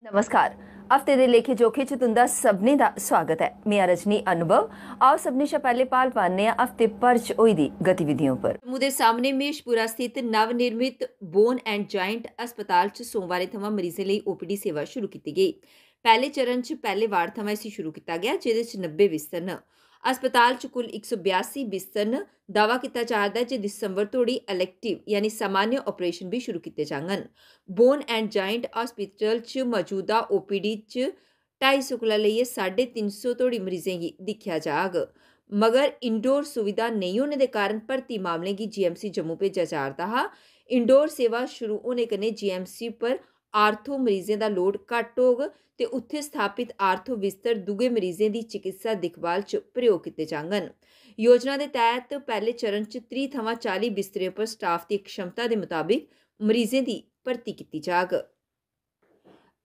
नमस्कार। हफ्ते दे लेखे जोखे च तुंदा सभनें दा स्वागत है। में रजनी अनुभव। आओ सभनें शा पैह्ले पाल पाने आं हफ्ते भर च होई दी गतिविधियों पर। जम्मू दे सामने महेशपुरा स्थित नवनिर्मित बोन एंड जाइंट अस्पताल च सोमवारें थमां मरीजें लेई ओपीडी सेवा शुरू कीती गेई। पैह्ले चरण च पैह्ले वार्ड थमां इसी शुरू कीता गेआ, जेह्दे च 90 बिस्तर न। अस्पताल च कुल 182 बिस्तर न। दावा कीता जा'रदा ऐ जे दिसंबर तोड़ी इलैक्टिव यानी सामान्य ऑपरेशन बी शुरू कीते जाङन। बोन एंड जाइंट हॉस्पिटल च मौजूदा ओपीडी च 250 कोला लेइयै 350 तोड़ी मरीजें गी दिक्खेआ जाग, मगर इंडोर सुविधा नेईं होने दे कारण भर्ती मामलें गी जीएमसी जम्मू भेजेआ जा'रदा हा। इंडोर सेवा शुरू होने कन्नै जीएमसी पर आर्थो मरीजें दा लोड घट्ट होग ते उत्थे स्थापित आर्थो बिस्तर दुए मरीजें दी चिकित्सा दिक्खभाल च प्रयोग कीते जाङन। योजना दे तैह्त पैह्ले चरण च 30 थमां 40 बिस्तरें पर स्टाफ दी क्षमता दे मताबिक मरीजें दी भर्ती कीती जाग।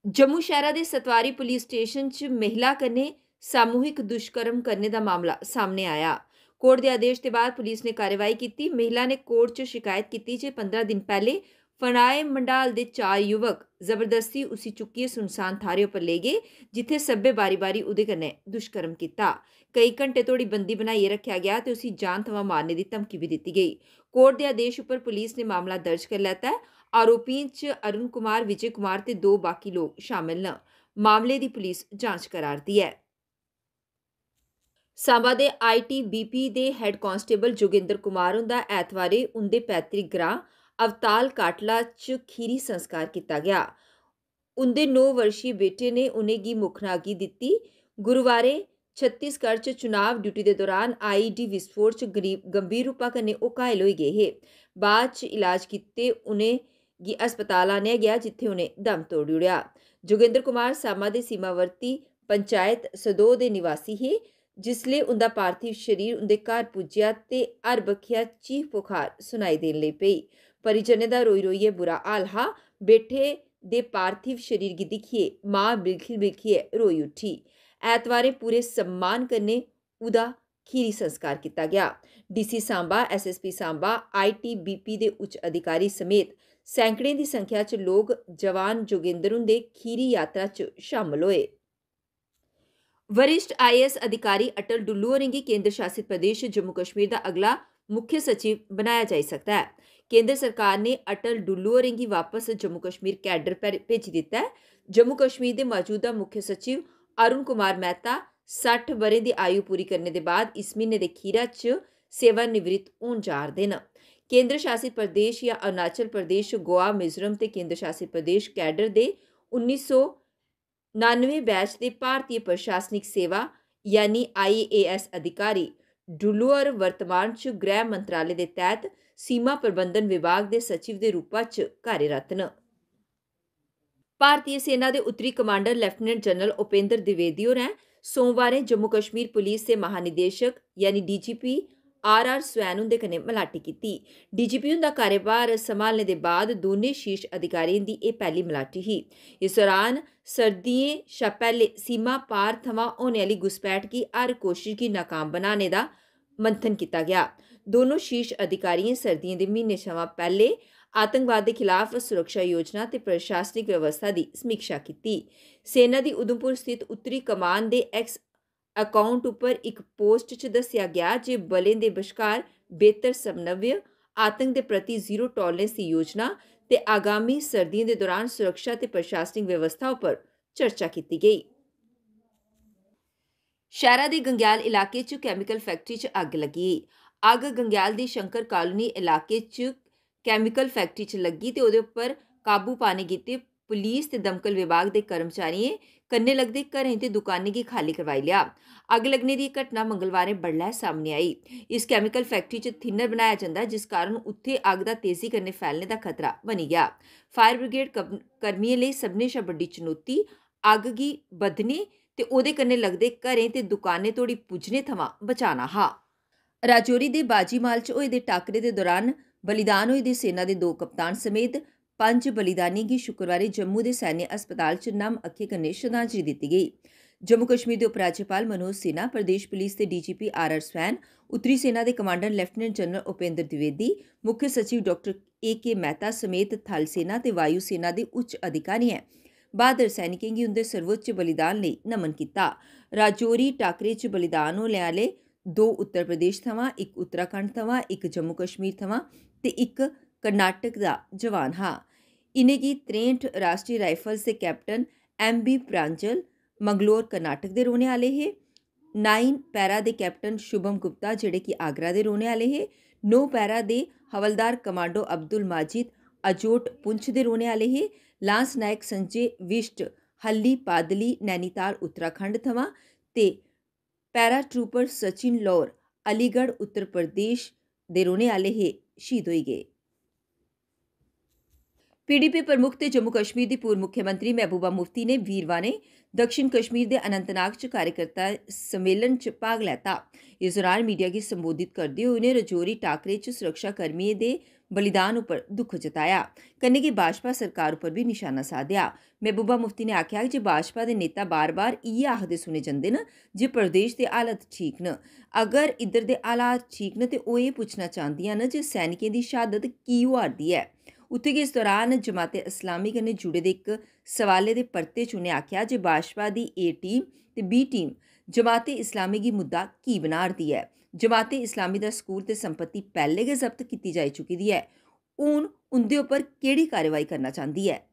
जम्मू शैह्रा दे सतवारी पुलिस स्टेशन च महिला कन्नै सामूहिक दुष्कर्म करने दा मामला सामने आया। कोर्ट दे आदेश दे बाद पुलिस ने कार्रवाई कीती। महिला ने कोर्ट च शिकायत कीती जे 15 दिन पैह्ले फनाए मंडाल दे 4 युवक जबरदस्ती उसी चुक्कियै सुनसान थाह्रै उप्पर लेई गे, जित्थै सब्भै बारी-बारी उ'दे कन्नै दुष्कर्म कीता। कई घंटे धोड़ी बंदी बनाइयै रक्खेआ गेआ ते उसी जान थमां मारने दी धमकी बी दित्ती गेई। कोर्ट दे आदेश उप्पर पुलिस ने मामला दर्ज करी लैता ऐ। आरोपियें च अरुण कुमार, विजय कुमार ते 2 बाकी लोक शामल न। मामले दी पुलिस जांच करा'रदी ऐ। सांबा दे आईटीबीपी दे हैड कांस्टेबल जोगिंदर कुमार हुंदा ऐतवारें उं'दे पैतृक ग्रां अवताल काटला च खीरी संस्कार कीता गेआ। उं'दे 9 वर्षीय बेटे ने उ'नें गी मुखनागी दित्ती। गुरुवारें छत्तीसगढ़ च चुनाव ड्यूटी दे दौरान आईईडी विस्फोट च गंभीर रूपा कन्नै ओह् घायल होई गे हे। बाद च इलाज कीते उ'नें गी अस्पताल आह्नेआ गेआ, जित्थै उ'नें दम तोड़ी ओड़ेआ। जोगिंदर कुमार सांबा दे सीमावर्ती पंचायत सदोह दे निवासी हे। जिसलै उं'दा पार्थिव शरीर उं'दे घर पुज्जेआ ते हर बक्खिया चीख पुकार सुनाई देन लगी पेई। परिजनें दा रोई रोइयै बुरा हाल हा। बेटे दे पार्थिव शरीर गी दिक्खियै मां बिलखियै रोई उठी। ऐतवारें पूरे सम्मान कन्नै उ'दा खीरी संस्कार कीता गेआ। DC Samba, SSP Samba, ITBP दे उच्च अधिकारी समेत सैकड़ें दी संख्या च लोक जवान जोगिंदर हुंदे खीरी यात्रा च शामल होए। वरिष्ठ आईएएस अधिकारी अटल डुल्लू होरें गी केंद्र शासित प्रदेश जम्मू कश्मीर दा अगला मुक्ख सचिव बनाया जाई सकदा है। केंद्र सरकार ने अटल डुल्लू होरें गी वापस जम्मू कश्मीर कैडर भेजी दित्ता है। जम्मू कश्मीर दे मौजूदा मुक्ख सचिव अरुण कुमार मेहता 60 ब'रें दी आयु पूरी करने दे बाद इस म्हीने दे खीरा च सेवानिवृत्त होन जा'रदे न। केंद्र शासित प्रदेश या अरुणाचल प्रदेश, गोवा, मिजोरम ते केंद्र शासित प्रदेश कैडर दे 1999 बैच दे भारतीय प्रशासनिक सेवा यानी आईएएस अधिकारी डुल्लू होर वर्तमान च गृह मंत्रालय दे तैह्त सीमा प्रबंधन विभाग दे सचिव दे रूपा च कार्यरत न। भारतीय सेना दे उत्तरी commander lieutenant general Upendra Dwivedi होरें सोमवारें जम्मू कश्मीर पुलिस दे महानिदेशक यानी डीजीपी आर स्वैन हुंदे कन्नै मलाटी कीती। डीजीपी हुंदा कार्यभार संभालने दे बाद दौनें शीर्ष अधिकारियें दी एह् पैह्ली मलाटी ही। इस दौरान सर्दियें शा पैह्ले सीमा पार थमां होने आह्ली घुसपैठ गी हर कोशश गी नाकाम बनाने दा मंथन कीता गेआ। दोनों शीर्ष अधिकारियें सर्दियें दे म्हीने थमां पैह्ले आतंकवाद दे खिलाफ सुरक्षा योजना ते प्रशासनिक व्यवस्था दी समीक्षा कीती। सेना दी उधमपुर स्थित उत्तरी कमान दे एक्स अकाउंट उप्पर इक पोस्ट च दस्सेआ गेआ जे बलें दे बश्कार बेहतर समन्वय, आतंक दे प्रति जीरो टॉलरेंस दी योजना ते आगामी सर्दियें दे दौरान सुरक्षा ते प्रशासनिक व्यवस्था उप्पर चर्चा कीती गेई। शैह्रा दे गंग्याल इलाके च कैमिकल फैक्ट्री च अग्ग लग्गी। अग्ग गंग्याल दी शंकर कालोनी इलाके च कैमिकल फैक्ट्री च लग्गी ते ओह्दे उप्पर काबू पाने गित्तै पुलिस ते दमकल विभाग दे कर्मचारियें कन्नै लगदे घरें ते दुकानें गी खाली करवाई लेआ। अग्ग लग्गने दी घटना मंगलवारें बडलै सामने आई। इस कैमिकल फैक्ट्री च थिनर बनाया जंदा ऐ, जिस कारण उत्थै अग्ग दा तेजी कन्नै फैलने दा खतरा बनी गेआ। फायर ब्रिगेड कर्मियें लेई सभनें शा बड्डी चुनौती अग्ग गी बधने ते ओह्दे कन्नै लगदे घरें ते दुकानें तोड़ी पुज्जने थमां बचाना हा। राजौरी दे बाजीमाल च होए दे टाकरे दे दौरान बलिदान होए दे सेना दे 2 कप्तान समेत 5 बलिदानियें गी शुक्रवारें जम्मू दे सैन्य अस्पताल च नम अक्खीं कन्नै श्रद्धांजलि दित्ती गेई। जम्मू कश्मीर दे उपराज्यपाल मनोज सिन्हा, प्रदेश पुलिस दे डीजीपी आर स्वैन, उत्तरी सेना दे commander lieutenant general Upendra Dwivedi, मुक्ख सचिव डॉ ए के मेहता समेत थल सेना ते वायु सेना दे उच्च अधिकारियें बहादुर सैनिकें गी उंदे सर्वोच्च बलिदान लेई नमन कीता। राजौरी टाकरे च बलिदान होने आह्ले 2 उत्तर प्रदेश थमां, 1 उत्तराखंड थमां, 1 जम्मू कश्मीर थमां ते 1 कर्नाटक दा जवान हा। इनेंगी 63 राश्ट्री राइफल्स दे कैप्टन MB प्रांजल मंगलोर कर्नाटक दे रौह्ने आह्ले हे। 9 पैरा दे कैप्टन शुभम गुप्ता जेह्ड़े कि आगरा दे रौह्ने आह्ले हे। 9 पैरा दे हवलदार कमांडो अब्दुल माजिद अजोट पुंछ दे रौह्ने आह्ले हे। लांस नायक संजय विश्ट हल्ली पादली नैनीताल उत्तराखंड थमां ते पैरा ट्रूपर सचिन लौर अलीगढ़ उत्तर प्रदेश दे रौह्ने आह्ले हे, शहीद होई गे। PDP प्रमुख ते जम्मू कश्मीर दी पूर्व मुख्यमंत्री महबूबा मुफ्ती ने वीरवारें दक्षिण कश्मीर दे अनंतनाग च कार्यकर्ता सम्मेलन च भाग लैता। इस दौरान मीडिया गी संबोधित करदे होई उ'नें रजौरी टाकरे च सुरक्षाकर्मियें दे बलिदान उप्पर दुख जताया, कन्नै गै भाजपा सरकार उप्पर भी निशाना साधेआ। महबूबा मुफ्ती ने आखेआ जे भाजपा दे नेता बार बार इ'यै आखदे सुने जंदे न जे प्रदेश दे हालत ठीक न। अगर इद्धर दे हालात ठीक न ते ओह् एह् पुच्छना चांह्दियां न जे सैनिकें दी शहादत की होआ'रदी ऐ। उत्थे गै इस दौरान जमाते इस्लामी कन्नै जुड़े दे इक सवाले दे परते च उ'नें आखेआ जे भाजपा दी ए टीम ते बी टीम जमाते इस्लामी गी मुद्दा की बना'रदी ऐ। जमाते इस्लामी दा स्कूल ते संपत्ति पैह्ले गै जब्त कीती जाई चुकी दी ऐ, हून उं'दे उप्पर केह्ड़ी कार्रवाई करना चांह्दी ऐ।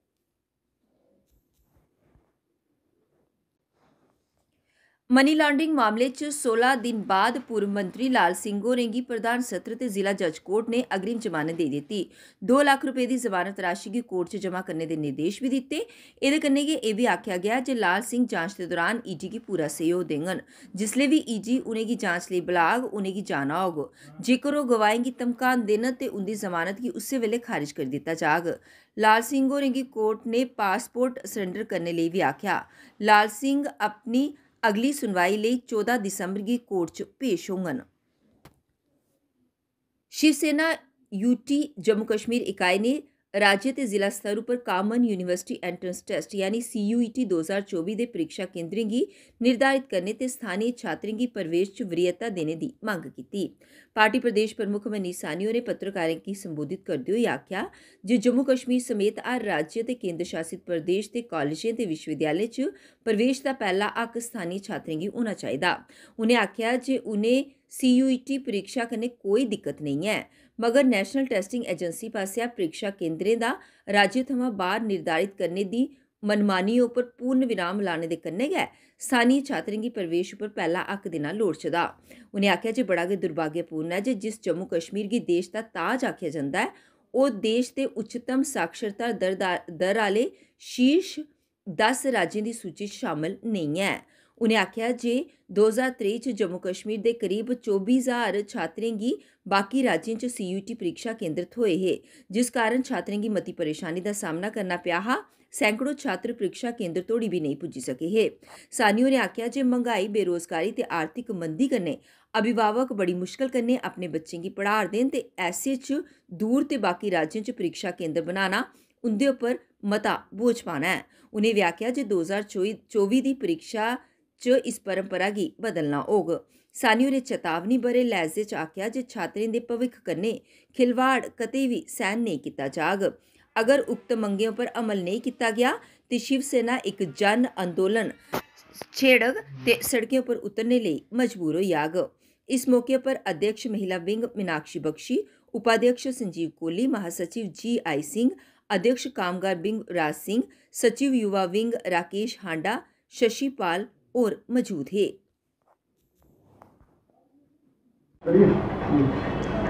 मनी लांडरिंग मामले च 16 दिन बाद पूर्व मंत्री लाल सिंह होरें गी प्रधान सत्र ते जिला जज कोर्ट ने अग्रिम जमानत देई दित्ती। 2 लाख रपेऽ दी जमानत राशि गी कोर्ट च जमा करने दे निर्देश बी दित्ते। एह्दे कन्नै गै एह् बी आखेआ गेआ जे लाल सिंह जांच दे दौरान ईडी गी पूरा सैह्योग देङन। जिसलै बी ईडी उ'नेंगी जांच लेई बुलाग, उ'नेंगी जाना होग। जेकर ओह् गवाहें गी धमकांदे न ते उं'दी जमानत गी उस्सै वेल्ले खारिज करी दित्ता जाग। लाल सिंह होरें गी कोर्ट ने पासपोर्ट सरेंडर करने लेई बी आखेआ। लाल सिंह अपनी अगली सुनवाई लेई 14 दिसंबर गी कोर्ट च पेश होङन। शिवसेना यूटी जम्मू कश्मीर इकाई ने राज्य ते जिला स्तर उप्पर कामन यूनिवर्सिटी एंट्रेंस टेस्ट यानी CUET 2024 दे परीक्षा केंद्रें गी निर्धारित करने ते स्थानीय छात्रें गी प्रवेश च वरीयता देने दी मंग कीती। पार्टी प्रदेश प्रमुख मनीष साहनी होरें पत्रकारें गी संबोधित करदे होई आखेआ जे जम्मू कश्मीर समेत हर राज्य ते केंद्र शासित प्रदेश दे कालेजें ते विश्वविद्यालय च प्रवेश दा पैह्ला हक्क स्थानीय छात्रें गी होना चाहिदा। उ'नें आखेआ जे उ'नें CUET परीक्षा कन्नै कोई दिक्कत नेईं ऐ, मगर नेशनल टेस्टिंग एजेंसी पासेआ परीक्षा केंद्रें दा राज्य थमां बाह्र निर्धारित करने दी मनमानी उप्पर पूर्ण विराम लाने दे कन्नै गै स्थानीय छात्रें गी प्रवेश उप्पर पैह्ला हक्क देना लोड़चदा। उ'नें आखेआ जे बड़ा गै दुर्भाग्यपूर्ण ऐ जे जिस जम्मू कश्मीर गी देश दा ताज आखेआ जंदा ऐ, ओह् देश दे उच्चतम साक्षरता दर आह्ले शीर्ष 10 राज्यें दी सूची च शामल नेईं ऐ। उ'नें आखेआ जे 2023 च जम्मू कश्मीर दे करीब 24,000 छात्रें गी बाकी राज्यें च CUET परीक्षा केंद्र थ्होए हे, जिस कारण छात्रें गी मती परेशानी दा सामना करना पेआ हा। सैकड़ों छात्र परीक्षा केंद्र तोड़ी बी नेईं पुज्जी सके हे। सानी होरें आखेआ जे महंगाई, बेरोजगारी ते आर्थिक मंदी कन्नै अभिभावक बड़ी मुश्कल कन्नै अपने बच्चें गी पढ़ा'रदे न ते ऐसे च दूर ते बाकी राज्यें च परीक्षा केंद्र बनाना उं'दे उप्पर मता बोझ पाना ऐ। उ'नें बी आखेआ जे 2024 दी परीक्षा च इस परंपरा गी बदलना होग। सानी होरें चेतावनी भरे लैह्जे च आखेआ जे छात्रें दे भविक्ख कन्नै खिलवाड़ कतई बी सैह्न नेईं कीता जाग। अगर उक्त मंगें उप्पर अमल नेईं कीता गेआ ते शिवसेना इक जन अंदोलन छेड़ग ते सड़कें उप्पर उतरने लेई मजबूर होई जाग। इस मौके पर अध्यक्ष महिला विंग मीनाक्षी बख्शी, उपाध्यक्ष संजीव कोहली, महासचिव GI सिंह, अध्यक्ष कामगार विंग राज सिंह, सचिव युवा विंग राकेश हांडा, शशि पाल और मौजूद है।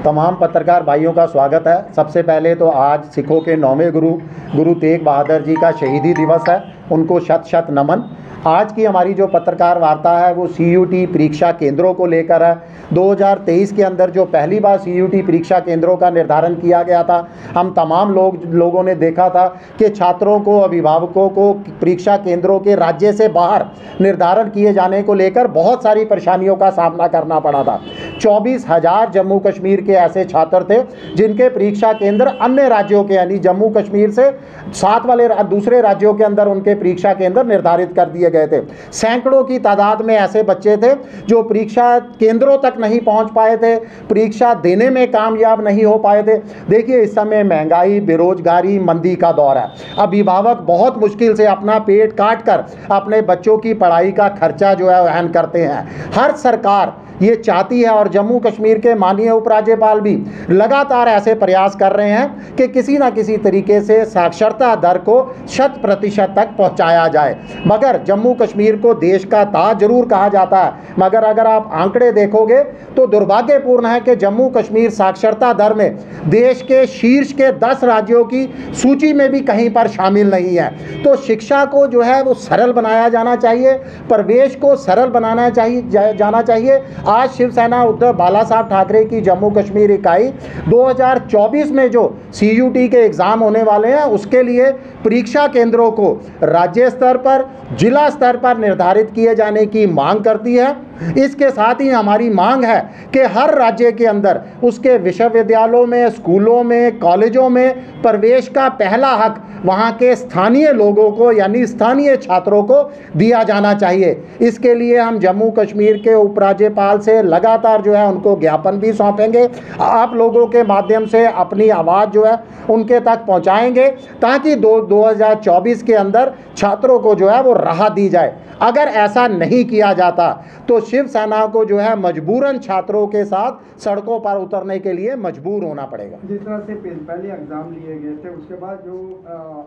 तमाम पत्रकार भाइयों का स्वागत है। सबसे पहले तो आज सिखों के 9वें गुरु तेग बहादुर जी का शहीदी दिवस है, उनको शत शत नमन। आज की हमारी जो पत्रकार वार्ता है वो CUET परीक्षा केंद्रों को लेकर है। 2023 के अंदर जो पहली बार CUET परीक्षा केंद्रों का निर्धारण किया गया था, हम तमाम लोगों ने देखा था कि छात्रों को, अभिभावकों को परीक्षा केंद्रों के राज्य से बाहर निर्धारण किए जाने को लेकर बहुत सारी परेशानियों का सामना करना पड़ा था। 24,000 जम्मू कश्मीर के ऐसे छात्र थे जिनके परीक्षा केंद्र अन्य राज्यों के यानी जम्मू कश्मीर से साथ वाले दूसरे राज्यों के अंदर उनके परीक्षा केंद्र निर्धारित कर दिए गए गए थे। सैकड़ों की तादाद में ऐसे बच्चे थे जो परीक्षा केंद्रों तक नहीं पहुंच पाए थे, परीक्षा देने में कामयाब नहीं हो पाए थे। देखिए, इस समय महंगाई, बेरोजगारी, मंदी का दौर है। अभिभावक बहुत मुश्किल से अपना पेट काट कर अपने बच्चों की पढ़ाई का खर्चा जो है वहन करते हैं। हर सरकार ये चाहती है और जम्मू कश्मीर के माननीय उपराज्यपाल भी लगातार ऐसे प्रयास कर रहे हैं कि किसी ना किसी तरीके से साक्षरता दर को 100% तक पहुंचाया जाए। मगर जम्मू कश्मीर को देश का ताज जरूर कहा जाता है, मगर अगर आप आंकड़े देखोगे तो दुर्भाग्यपूर्ण है कि जम्मू कश्मीर साक्षरता दर में देश के शीर्ष के 10 राज्यों की सूची में भी कहीं पर शामिल नहीं है। तो शिक्षा को जो है वो सरल बनाया जाना चाहिए, प्रवेश को सरल बनाना जाना चाहिए। आज शिवसेना उद्धव बाला साहब ठाकरे की जम्मू कश्मीर इकाई 2024 में जो CUT के एग्ज़ाम होने वाले हैं उसके लिए परीक्षा केंद्रों को राज्य स्तर पर, जिला स्तर पर निर्धारित किए जाने की मांग करती है। इसके साथ ही हमारी मांग है कि हर राज्य के अंदर उसके विश्वविद्यालयों में, स्कूलों में, कॉलेजों में प्रवेश का पहला हक वहाँ के स्थानीय लोगों को यानी स्थानीय छात्रों को दिया जाना चाहिए। इसके लिए हम जम्मू कश्मीर के उपराज्यपाल से लगातार जो है उनको ज्ञापन भी सौंपेंगे। आप लोगों के माध्यम से अपनी आवाज़ जो है उनके तक पहुँचाएंगे ताकि 2024 के अंदर छात्रों को जो है वो राहत दी जाए। अगर ऐसा नहीं किया जाता तो शिवसेना को जो है मजबूरन छात्रों के साथ सड़कों पर उतरने के लिए मजबूर होना पड़ेगा। जिस तरह से पहले एग्जाम लिए गए थे, उसके बाद जो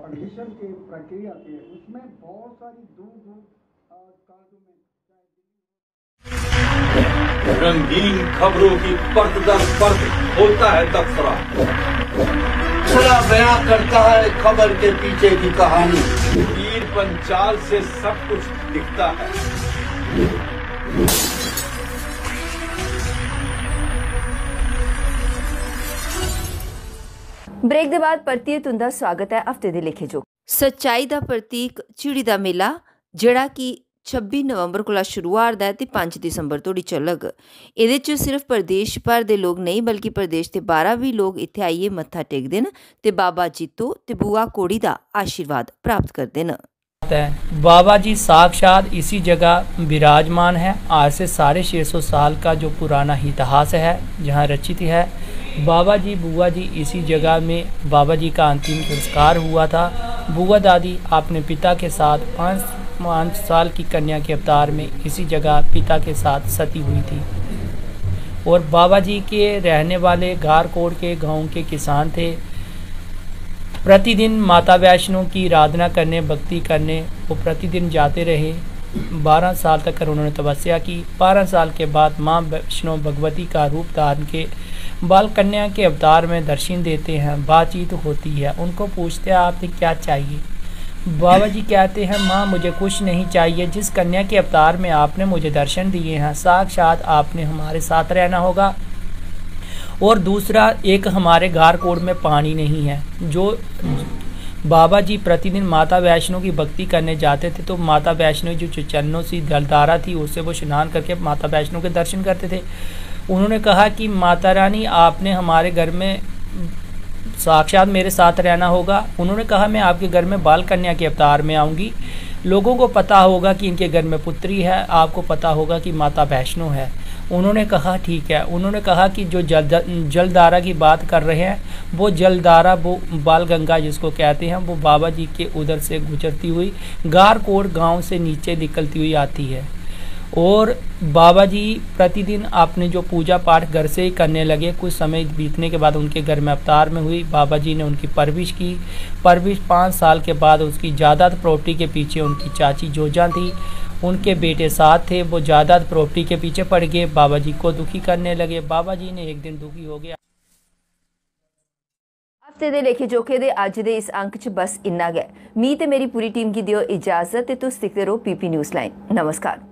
एडमिशन की प्रक्रिया थी उसमें बहुत सारी दूर रंगीन खबरों की परत दर परत होता है तबसरा, पूरा बयां करता है खबर के पीछे की कहानी। तीर पंचाल से सब कुछ दिखता है। ब्रेक के बाद परतिए तुंदा स्वागत है हफ्ते दे लेखे जो सच्चाई दा प्रतीक चिड़ी दा मेला जेड़ा कि 26 नवंबर को शुरू होता है तो 5 दिसंबर तोड़ी चलग। ਇਹਦੇ 'ਚ सिर्फ प्रदेश भर के लोग नहीं बल्कि प्रदेश के 12 भी लोग इत्थे आइए मत्था टेकते हैं ते बाबा जीतो ते बुआ कोड़ी का आशीर्वाद प्राप्त करते हैं। बाबा जी साक्षात इसी जगह विराजमान है। आज से 650 साल का जो पुराना इतिहास है जहाँ रचित है। बाबा जी बुआ जी इसी जगह में बाबा जी का अंतिम संस्कार हुआ था। बुआ दादी अपने पिता के साथ 5 साल की कन्या के अवतार में इसी जगह पिता के साथ सती हुई थी। और बाबा जी के रहने वाले गारकोट के गांव के किसान थे। प्रतिदिन माता वैष्णो की आराधना करने, भक्ति करने वो प्रतिदिन जाते रहे। 12 साल तक उन्होंने तपस्या की। 12 साल के बाद माँ वैष्णो भगवती का रूप धारण के बाल कन्या के अवतार में दर्शन देते हैं। बातचीत होती है, उनको पूछते हैं आपने क्या चाहिए। बाबा जी कहते हैं माँ मुझे कुछ नहीं चाहिए, जिस कन्या के अवतार में आपने मुझे दर्शन दिए हैं साक्षात आपने हमारे साथ रहना होगा। और दूसरा, एक हमारे गारकोट में पानी नहीं है। जो बाबा जी प्रतिदिन माता वैष्णो की भक्ति करने जाते थे तो माता वैष्णो जो चरणों से जलधारा थी उससे वो स्नान करके माता वैष्णो के दर्शन करते थे। उन्होंने कहा कि माता रानी आपने हमारे घर में साक्षात मेरे साथ रहना होगा। उन्होंने कहा मैं आपके घर में बाल कन्या के अवतार में आऊँगी। लोगों को पता होगा कि इनके घर में पुत्री है, आपको पता होगा कि माता वैष्णो है। उन्होंने कहा ठीक है। उन्होंने कहा कि जो जलधारा की बात कर रहे हैं वो जलधारा वो बाल गंगा जिसको कहते हैं वो बाबा जी के उधर से गुजरती हुई गारकोट गांव से नीचे निकलती हुई आती है। और बाबा जी प्रतिदिन आपने जो पूजा पाठ घर से ही करने लगे। कुछ समय बीतने के बाद उनके घर में अवतार में हुई। बाबा जी ने उनकी परवरिश की। परवरिश 5 साल के बाद उसकी जायदाद प्रॉपर्टी के पीछे उनकी चाची जोजा थी, उनके बेटे साथ थे, वो जायदाद प्रॉपर्टी के पीछे पड़ गए। बाबा जी को दुखी करने लगे। बाबा जी ने एक दिन दुखी हो गया। हफ्ते दे लेखे जोखे दे अज दे इस अंक च बस इन्ना गै। मी ते मेरी पूरी टीम की दियो इजाजत ते तुस दिखदे रहो PP न्यूज़ लाइन। नमस्कार।